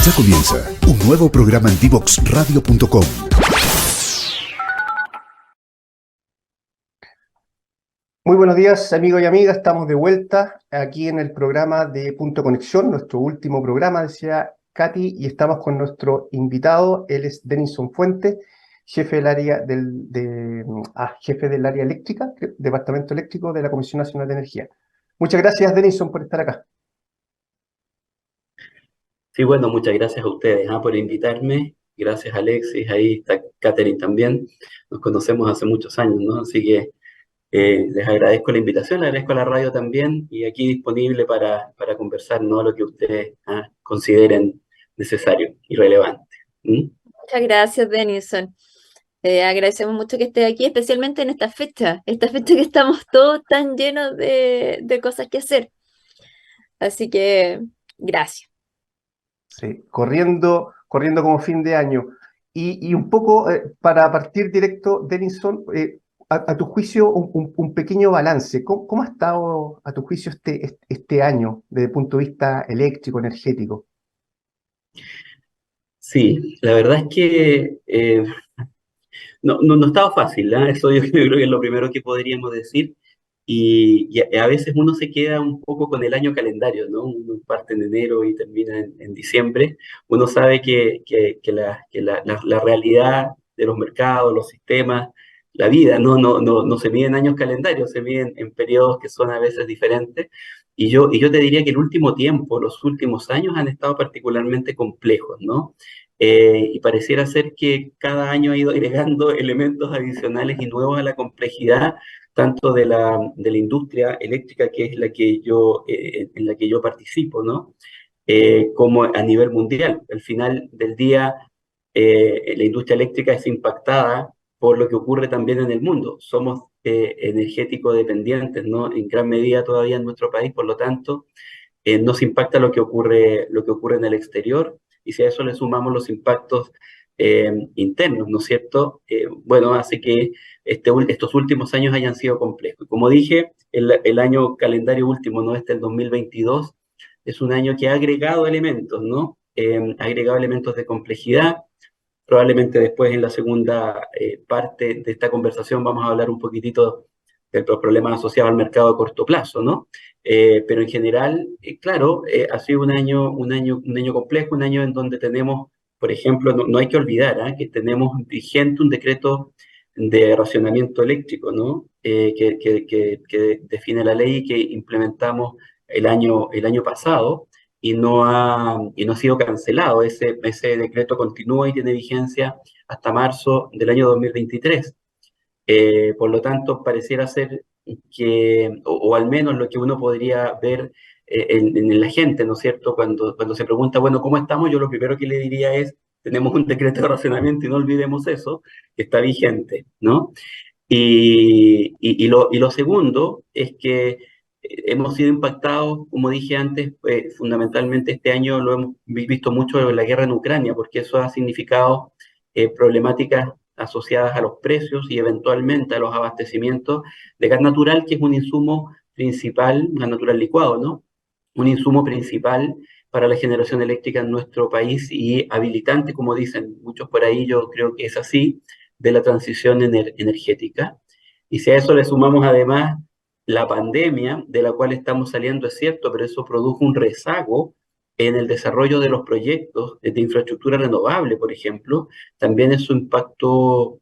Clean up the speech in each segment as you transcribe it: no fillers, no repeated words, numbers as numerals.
Ya comienza un nuevo programa en divoxradio.com. Muy buenos días, amigos y amigas. Estamos de vuelta aquí en el programa de Punto Conexión, nuestro último programa, decía Katy, y estamos con nuestro invitado. Él es Denison Fuentes, jefe del área jefe del área eléctrica, departamento eléctrico de la Comisión Nacional de Energía. Muchas gracias, Denison, por estar acá. Sí, bueno, muchas gracias a ustedes por invitarme. Gracias, Alexis. Ahí está Catherine también. Nos conocemos hace muchos años, ¿no? Así que les agradezco la invitación, le agradezco a la radio también y aquí disponible para conversar, ¿no? Lo que ustedes consideren necesario y relevante. ¿Mm? Muchas gracias, Denison. Agradecemos mucho que estés aquí, especialmente en esta fecha que estamos todos tan llenos de cosas que hacer. Así que, gracias. Sí, corriendo como fin de año. Y un poco, para partir directo, Denison, a tu juicio, un pequeño balance. ¿Cómo ha estado, a tu juicio, este año desde el punto de vista eléctrico, energético? Sí, la verdad es que no estaba fácil, ¿ah? Eso yo creo que es lo primero que podríamos decir. Y a veces uno se queda un poco con el año calendario, ¿no? Uno parte en enero y termina en diciembre. Uno sabe que la realidad de los mercados, los sistemas, la vida, no se mide en años calendarios, se mide en periodos que son a veces diferentes. Y yo te diría que el último tiempo, los últimos años han estado particularmente complejos, ¿no? Y pareciera ser que cada año ha ido agregando elementos adicionales y nuevos a la complejidad, tanto de la industria eléctrica, que es en la que yo participo, ¿no? Como a nivel mundial. Al final del día, la industria eléctrica es impactada por lo que ocurre también en el mundo. Somos energético dependientes, ¿no? En gran medida todavía en nuestro país, por lo tanto, nos impacta lo que ocurre en el exterior, y si a eso le sumamos los impactos internos, ¿no es cierto? Bueno, hace que estos últimos años hayan sido complejos. Como dije, el año calendario último, ¿no? El 2022, es un año que ha agregado elementos, ¿no? Ha agregado elementos de complejidad. Probablemente después en la segunda parte de esta conversación vamos a hablar un poquitito de los problemas asociados al mercado a corto plazo, ¿no? Pero en general, claro, ha sido un año complejo, un año en donde tenemos, por ejemplo, no hay que olvidar que tenemos vigente un decreto de racionamiento eléctrico, ¿no? Que define la ley que implementamos el año pasado y no ha sido cancelado. Ese decreto continúa y tiene vigencia hasta marzo del año 2023. Por lo tanto, pareciera ser o al menos lo que uno podría ver en la gente, ¿no es cierto? Cuando se pregunta, bueno, ¿cómo estamos? Yo lo primero que le diría es, tenemos un decreto de racionamiento y no olvidemos eso, que está vigente, ¿no? Y lo segundo es que hemos sido impactados, como dije antes, fundamentalmente este año lo hemos visto mucho en la guerra en Ucrania, porque eso ha significado problemáticas asociadas a los precios y eventualmente a los abastecimientos de gas natural, que es un insumo principal, gas natural licuado, ¿no? Un insumo principal para la generación eléctrica en nuestro país y habilitante, como dicen muchos por ahí, yo creo que es así, de la transición energética. Y si a eso le sumamos además la pandemia de la cual estamos saliendo, es cierto, pero eso produjo un rezago en el desarrollo de los proyectos de infraestructura renovable, por ejemplo, también eso impactó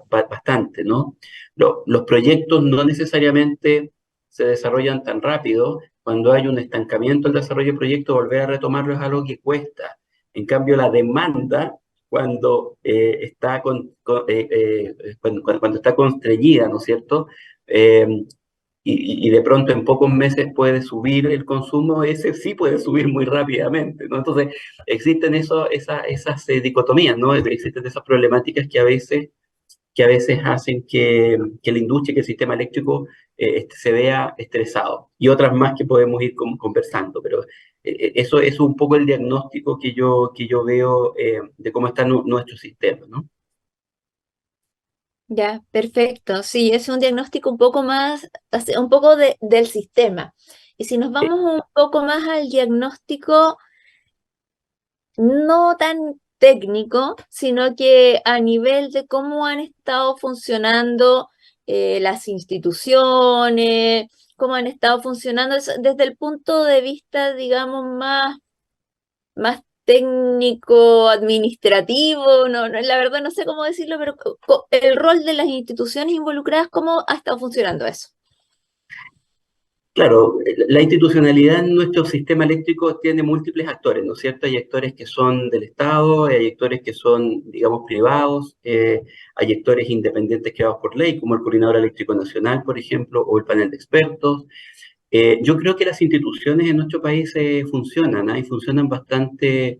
bastante, ¿no? Los proyectos no necesariamente se desarrollan tan rápido. Cuando hay un estancamiento en el desarrollo de proyectos, volver a retomarlo es algo que cuesta. En cambio, la demanda, cuando está constreñida, ¿no es cierto? Eh, y de pronto en pocos meses puede subir el consumo, ese sí puede subir muy rápidamente, ¿no? Entonces, existen esas dicotomías, ¿no? Existen esas problemáticas que a veces hacen que la industria, que el sistema eléctrico se vea estresado, y otras más que podemos ir conversando, pero eso es un poco el diagnóstico que yo veo de cómo está nuestro sistema, ¿no? Ya, perfecto. Sí, es un diagnóstico un poco más, un poco del sistema. Y si nos Eh, vamos un poco más al diagnóstico no tan técnico, sino que a nivel de cómo han estado funcionando las instituciones, cómo han estado funcionando desde el punto de vista, digamos, más técnico, administrativo, la verdad no sé cómo decirlo, pero el rol de las instituciones involucradas, ¿cómo ha estado funcionando eso? Claro, la institucionalidad en nuestro sistema eléctrico tiene múltiples actores, ¿no es cierto? Hay actores que son del Estado, hay actores que son, digamos, privados, hay actores independientes creados por ley, como el Coordinador Eléctrico Nacional, por ejemplo, o el panel de expertos. Yo creo que las instituciones en nuestro país funcionan, ¿ah? Y funcionan bastante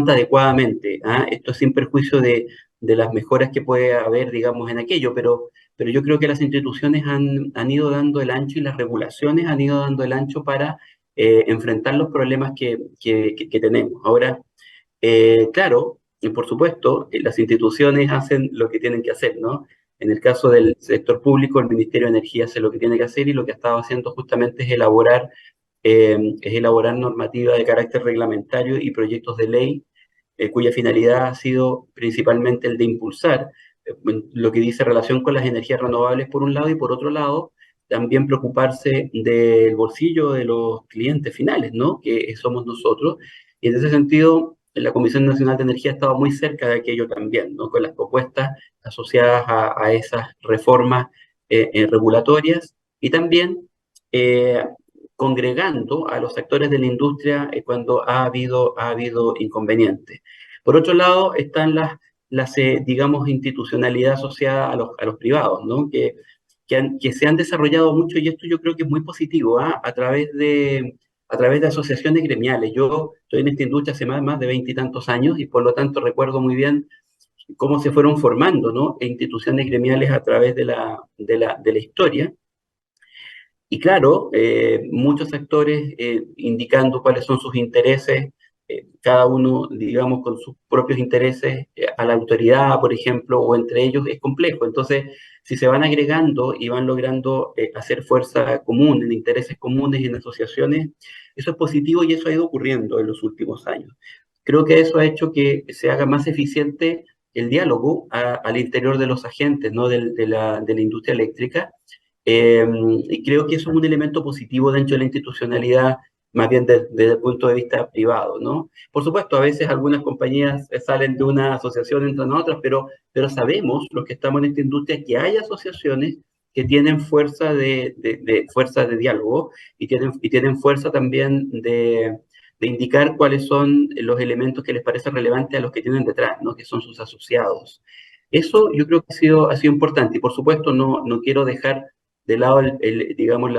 adecuadamente, ¿ah? Esto sin perjuicio de las mejoras que puede haber, digamos, en aquello, pero yo creo que las instituciones han ido dando el ancho y las regulaciones han ido dando el ancho para enfrentar los problemas que tenemos. Ahora, claro, y por supuesto, las instituciones hacen lo que tienen que hacer, ¿no? En el caso del sector público, el Ministerio de Energía hace lo que tiene que hacer y lo que ha estado haciendo justamente es elaborar normativa de carácter reglamentario y proyectos de ley cuya finalidad ha sido principalmente el de impulsar lo que dice relación con las energías renovables por un lado y por otro lado también preocuparse del bolsillo de los clientes finales, ¿no? Que somos nosotros. Y en ese sentido, la Comisión Nacional de Energía ha estado muy cerca de aquello también, ¿no? Con las propuestas asociadas a esas reformas regulatorias y también eh, congregando a los sectores de la industria cuando ha habido inconvenientes. Por otro lado, están digamos, institucionalidad asociada a los privados, ¿no? Que se han desarrollado mucho y esto yo creo que es muy positivo, ¿ah? A través de asociaciones gremiales. Yo estoy en esta industria hace más de 20 y tantos años y por lo tanto recuerdo muy bien cómo se fueron formando, ¿no? Instituciones gremiales a través de la historia. Y claro, muchos actores indicando cuáles son sus intereses, cada uno, digamos, con sus propios intereses a la autoridad, por ejemplo, o entre ellos es complejo. Entonces, si se van agregando y van logrando hacer fuerza común, en intereses comunes y en asociaciones, eso es positivo y eso ha ido ocurriendo en los últimos años. Creo que eso ha hecho que se haga más eficiente el diálogo al interior de los agentes, ¿no? De la industria eléctrica eh, y creo que eso es un elemento positivo dentro de la institucionalidad, más bien desde el punto de vista privado, ¿no? Por supuesto, a veces algunas compañías salen de una asociación, entran a otras, pero sabemos, los que estamos en esta industria, que hay asociaciones que tienen fuerza de diálogo y tienen fuerza también de indicar cuáles son los elementos que les parecen relevantes a los que tienen detrás, ¿no? Que son sus asociados. Eso yo creo que ha sido importante y por supuesto no quiero dejar de lado digamos,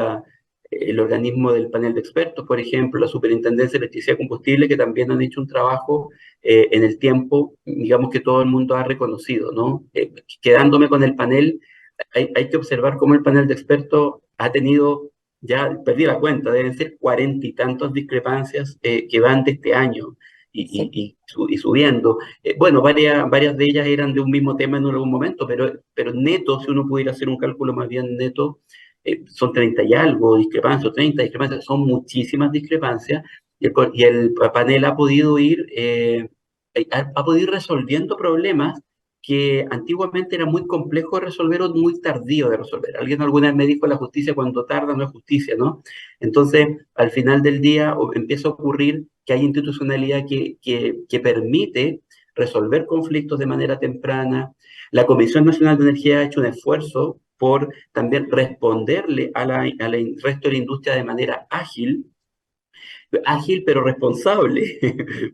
el organismo del panel de expertos, por ejemplo, la Superintendencia de Electricidad y Combustible, que también han hecho un trabajo en el tiempo, digamos, que todo el mundo ha reconocido, ¿no? Quedándome con el panel, hay que observar cómo el panel de expertos ha tenido, ya perdí la cuenta, deben ser 40 y tantas discrepancias que van de este año Sí. y subiendo. Bueno, varias de ellas eran de un mismo tema en algún momento, pero neto, si uno pudiera hacer un cálculo más bien neto, son 30 y algo discrepancias, o 30 discrepancias, son muchísimas discrepancias, y el panel ha podido ir resolviendo problemas que antiguamente era muy complejo de resolver o muy tardío de resolver. Alguien alguna vez me dijo, la justicia cuando tarda no es justicia, ¿no? Entonces, al final del día empieza a ocurrir que hay institucionalidad que permite resolver conflictos de manera temprana. La Comisión Nacional de Energía ha hecho un esfuerzo por también responderle al resto de la industria de manera ágil pero responsable,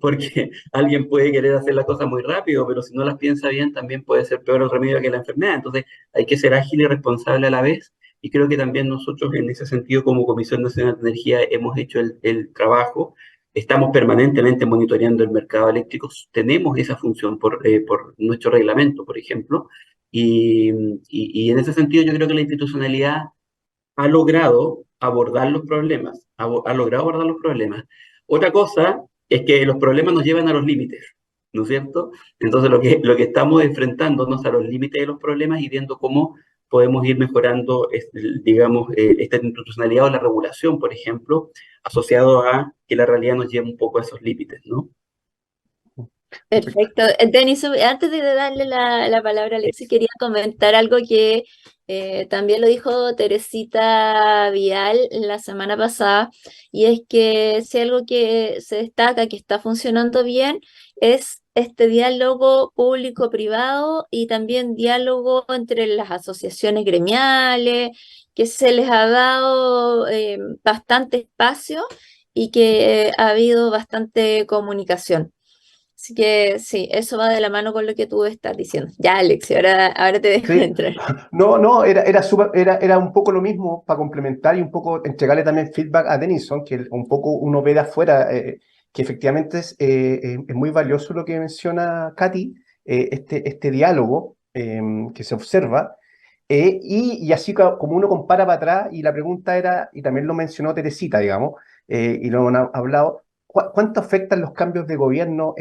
porque alguien puede querer hacer las cosas muy rápido, pero si no las piensa bien también puede ser peor el remedio que la enfermedad. Entonces hay que ser ágil y responsable a la vez, y creo que también nosotros en ese sentido como Comisión Nacional de Energía hemos hecho el trabajo. Estamos permanentemente monitoreando el mercado eléctrico, tenemos esa función por nuestro reglamento, por ejemplo, y en ese sentido yo creo que la institucionalidad ha logrado abordar los problemas, ha logrado abordar los problemas. Otra cosa es que los problemas nos llevan a los límites, ¿no es cierto? Entonces lo que estamos enfrentándonos a los límites de los problemas y viendo cómo podemos ir mejorando, digamos, esta institucionalidad o la regulación, por ejemplo, asociado a que la realidad nos lleve un poco a esos límites, ¿no? Perfecto. Denis, antes de darle la palabra a Alexis, quería comentar algo que también lo dijo Teresita Vial la semana pasada, y es que si algo que se destaca, que está funcionando bien, es este diálogo público-privado y también diálogo entre las asociaciones gremiales, que se les ha dado bastante espacio y que ha habido bastante comunicación. Así que sí, eso va de la mano con lo que tú estás diciendo. Ya, Alex, ahora te dejo Sí, entrar. no, era un poco lo mismo para complementar y un poco entregarle también feedback a Denison, que un poco uno ve de afuera, que efectivamente es muy valioso lo que menciona Katy, este diálogo que se observa, y así como uno compara para atrás, y la pregunta era, y también lo mencionó Teresita, digamos, y lo han hablado, ¿cuánto afectan los cambios de gobierno,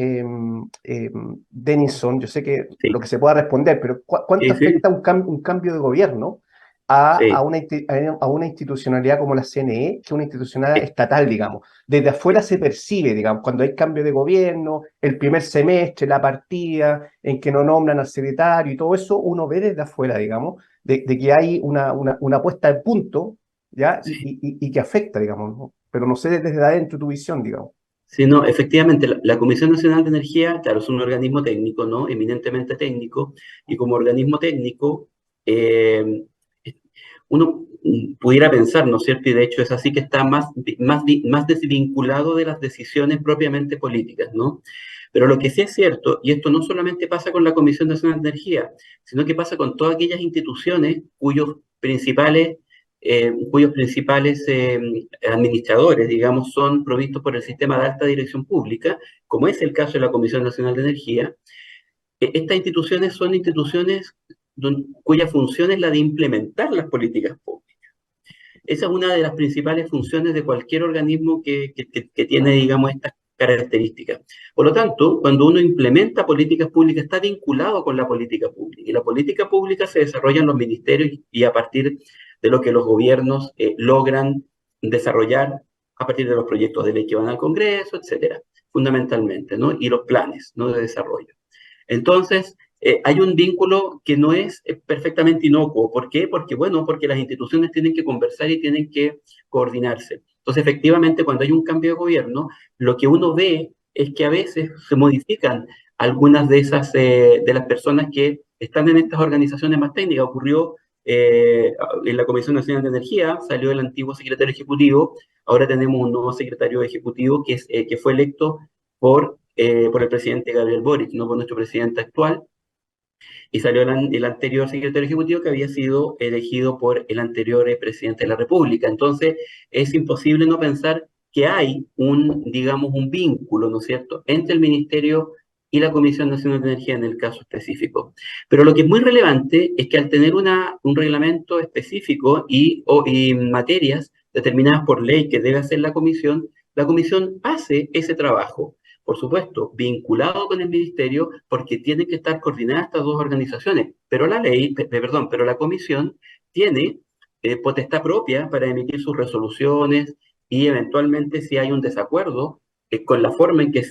Denison? Yo sé que lo Sí, que se pueda responder, pero ¿cuánto sí, sí, afecta un cambio de gobierno a sí, a una institucionalidad como la CNE, que es una institucionalidad sí, estatal, digamos? Desde afuera se percibe, digamos, cuando hay cambio de gobierno, el primer semestre, la partida, en que no nombran al secretario y todo eso, uno ve desde afuera, digamos, de que hay una puesta de punto, ¿ya? sí. Y que afecta, digamos, ¿no? Pero no sé desde adentro tu visión, digamos. Sí, no, efectivamente, la Comisión Nacional de Energía, claro, es un organismo técnico, ¿no? Eminentemente técnico, y como organismo técnico, eh, uno pudiera pensar, ¿no es cierto? Y de hecho es así que está más desvinculado de las decisiones propiamente políticas, ¿no? Pero lo que sí es cierto, y esto no solamente pasa con la Comisión Nacional de Energía, sino que pasa con todas aquellas instituciones cuyos principales administradores, digamos, son provistos por el sistema de alta dirección pública, como es el caso de la Comisión Nacional de Energía. Estas instituciones son instituciones cuya función es la de implementar las políticas públicas. Esa es una de las principales funciones de cualquier organismo que tiene, digamos, estas características. Por lo tanto, cuando uno implementa políticas públicas, está vinculado con la política pública. Y la política pública se desarrolla en los ministerios y a partir de lo que los gobiernos logran desarrollar a partir de los proyectos de ley que van al Congreso, etcétera, fundamentalmente, ¿no? Y los planes, ¿no?, de desarrollo. Entonces, hay un vínculo que no es perfectamente inocuo. ¿Por qué? Porque, bueno, porque las instituciones tienen que conversar y tienen que coordinarse. Entonces, efectivamente, cuando hay un cambio de gobierno, lo que uno ve es que a veces se modifican algunas de las personas que están en estas organizaciones más técnicas. Ocurrió en la Comisión Nacional de Energía, salió el antiguo secretario ejecutivo, ahora tenemos un nuevo secretario ejecutivo que fue electo por el presidente Gabriel Boric, no por nuestro presidente actual, y salió el anterior secretario ejecutivo que había sido elegido por el anterior presidente de la República. Entonces, es imposible no pensar que hay digamos, un vínculo, ¿no es cierto?, entre el Ministerio y la Comisión Nacional de Energía en el caso específico. Pero lo que es muy relevante es que al tener un reglamento específico y materias determinadas por ley que debe hacer la comisión hace ese trabajo, por supuesto, vinculado con el ministerio, porque tienen que estar coordinadas estas dos organizaciones. Pero pero la comisión tiene potestad propia para emitir sus resoluciones y eventualmente si hay un desacuerdo con la forma en que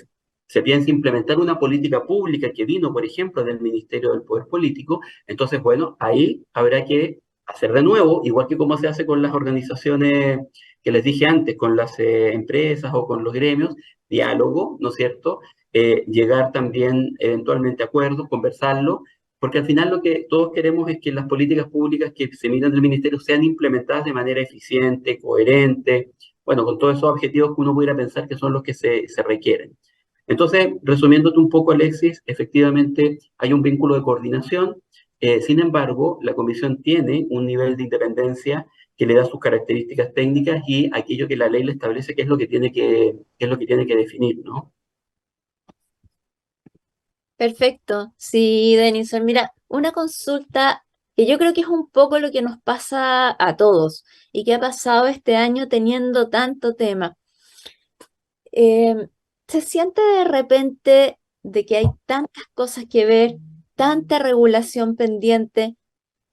se piensa implementar una política pública que vino, por ejemplo, del Ministerio del Poder Político, entonces, bueno, ahí habrá que hacer de nuevo, igual que como se hace con las organizaciones que les dije antes, con las empresas o con los gremios, diálogo, ¿no es cierto? Llegar también eventualmente a acuerdos, conversarlo, porque al final lo que todos queremos es que las políticas públicas que se emitan del ministerio sean implementadas de manera eficiente, coherente, bueno, con todos esos objetivos que uno pudiera pensar que son los que se requieren. Entonces, resumiéndote un poco, Alexis, efectivamente hay un vínculo de coordinación. Sin embargo, la comisión tiene un nivel de independencia que le da sus características técnicas y aquello que la ley le establece que es lo que tiene que definir, ¿no? Perfecto. Sí, Denison, mira, una consulta que yo creo que es un poco lo que nos pasa a todos y que ha pasado este año teniendo tanto tema. Eh, ¿Se siente de repente de que hay tantas cosas que ver, tanta regulación pendiente,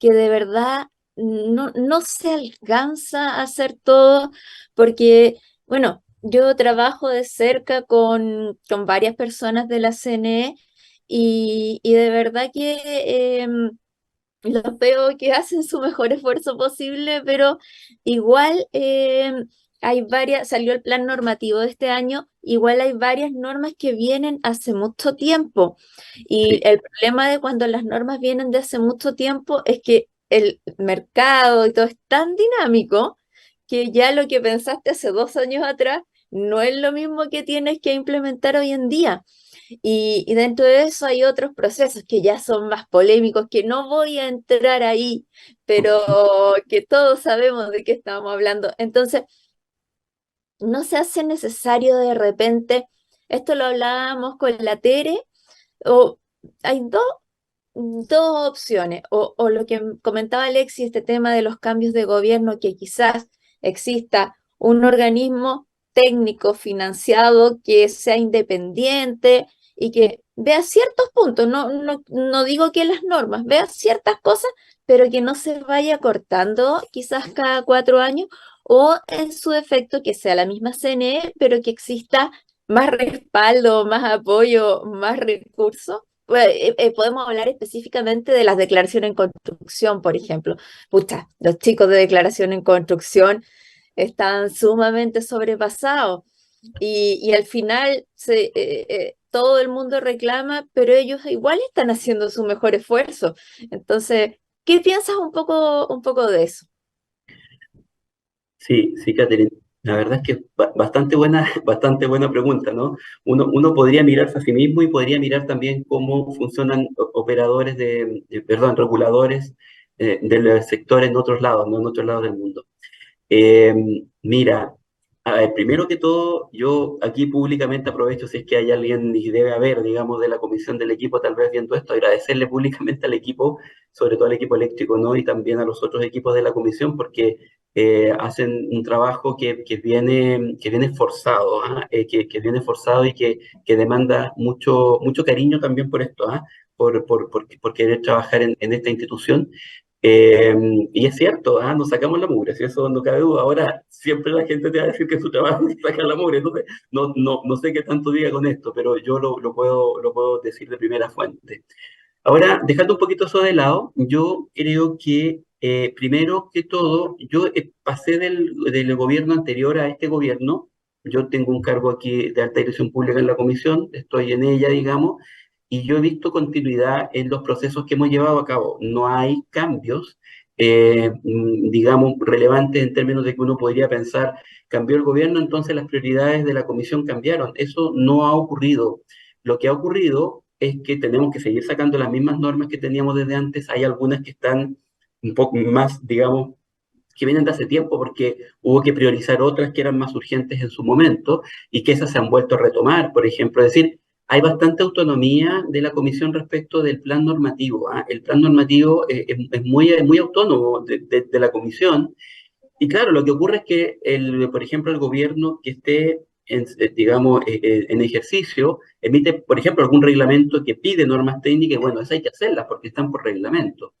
que de verdad no se alcanza a hacer todo? Porque, bueno, yo trabajo de cerca con varias personas de la CNE y de verdad que los veo que hacen su mejor esfuerzo posible, pero igual hay varias, salió el plan normativo de este año, igual hay varias normas que vienen hace mucho tiempo. Y Sí, el problema de cuando las normas vienen de hace mucho tiempo es que el mercado y todo es tan dinámico que ya lo que pensaste hace 2 años atrás no es lo mismo que tienes que implementar hoy en día. Y dentro de eso hay otros procesos que ya son más polémicos, que no voy a entrar ahí, pero que todos sabemos de qué estamos hablando. Entonces, no se hace necesario de repente, esto lo hablábamos con la Tere, o hay dos opciones, o lo que comentaba Alexis, este tema de los cambios de gobierno, que quizás exista un organismo técnico financiado que sea independiente y que vea ciertos puntos, no digo que las normas, vea ciertas cosas, pero que no se vaya cortando quizás cada 4 años, o en su defecto que sea la misma CNE, pero que exista más respaldo, más apoyo, más recursos. Pues, podemos hablar específicamente de las declaraciones en construcción, por ejemplo. Pucha, los chicos de declaración en construcción están sumamente sobrepasados y al final todo el mundo reclama, pero ellos igual están haciendo su mejor esfuerzo. Entonces, ¿qué piensas un poco de eso? sí, sí, Catherine. La verdad es que es bastante buena pregunta, ¿no? Uno podría mirarse a sí mismo y podría mirar también cómo funcionan operadores reguladores del sector en otros lados, ¿no? En otros lados del mundo. Eh, Mira, a ver, primero que todo, yo aquí públicamente aprovecho, si es que hay alguien y debe haber, digamos, de la comisión del equipo, tal vez viendo esto, agradecerle públicamente al equipo, sobre todo al equipo eléctrico, ¿no? Y también a los otros equipos de la comisión, porque hacen un trabajo que viene forzado, ¿ah? Que viene forzado y que demanda mucho cariño también por esto, ¿ah? Por querer trabajar en esta institución. Eh, y es cierto, nos sacamos la mugre, si eso no cabe duda. Ahora, siempre la gente te va a decir que su trabajo es sacar la mugre, entonces no sé qué tanto diga con esto, pero yo lo puedo decir de primera fuente. Ahora, dejando un poquito eso de lado, yo creo que primero que todo, yo pasé del gobierno anterior a este gobierno. Yo tengo un cargo aquí de alta dirección pública en la comisión, estoy en ella, digamos, y yo he visto continuidad en los procesos que hemos llevado a cabo. No hay cambios, digamos, relevantes en términos de que uno podría pensar, cambió el gobierno, entonces las prioridades de la comisión cambiaron. Eso no ha ocurrido. Lo que ha ocurrido es que tenemos que seguir sacando las mismas normas que teníamos desde antes. Hay algunas que están un poco más, digamos, que vienen de hace tiempo porque hubo que priorizar otras que eran más urgentes en su momento y que esas se han vuelto a retomar. Por ejemplo, es decir, hay bastante autonomía de la comisión respecto del plan normativo, ¿ah? El plan normativo es muy autónomo de la comisión. Y claro, lo que ocurre es que, por ejemplo, el gobierno que esté, digamos, en ejercicio, emite, por ejemplo, algún reglamento que pide normas técnicas, y bueno, eso hay que hacerlas porque están por reglamento.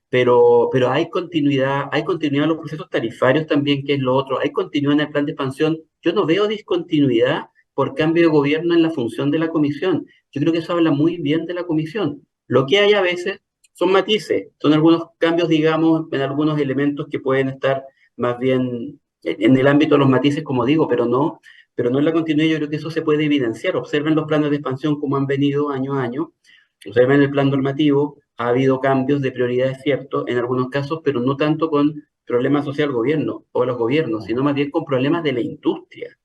Pero hay continuidad en los procesos tarifarios también, que es lo otro, hay continuidad en el plan de expansión. Yo no veo discontinuidad por cambio de gobierno en la función de la comisión. Yo creo que eso habla muy bien de la comisión. Lo que hay a veces son matices, son algunos cambios, digamos, en algunos elementos que pueden estar más bien en el ámbito de los matices, como digo, pero no en la continuidad. Yo creo que eso se puede evidenciar. Observen los planes de expansión como han venido año a año. Observen el plan normativo, ha habido cambios de prioridades, cierto, en algunos casos, pero no tanto con problemas social gobierno o los gobiernos, sino más bien con problemas de la industria.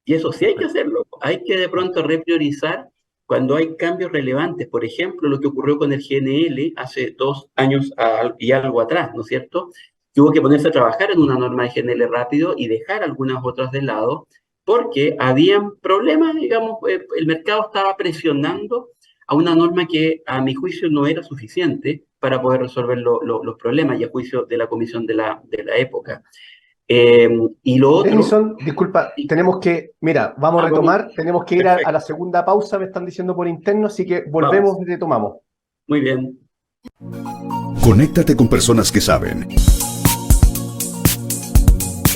Y eso sí hay que hacerlo. Hay que de pronto repriorizar cuando hay cambios relevantes. Por ejemplo, lo que ocurrió con el GNL hace 2 años y algo atrás, ¿no es cierto? Que hubo que ponerse a trabajar en una norma de GNL rápido y dejar algunas otras de lado, porque habían problemas, digamos, el mercado estaba presionando a una norma que a mi juicio no era suficiente para poder resolver los problemas y a juicio de la comisión de la época. Y lo otro... Denison, disculpa, mira, vamos a retomar, tenemos que ir a Perfecto. la segunda pausa, me están diciendo por interno, así que volvemos Vamos. y retomamos. Muy bien. Conéctate con personas que saben.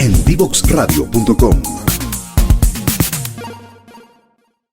En divoxradio.com.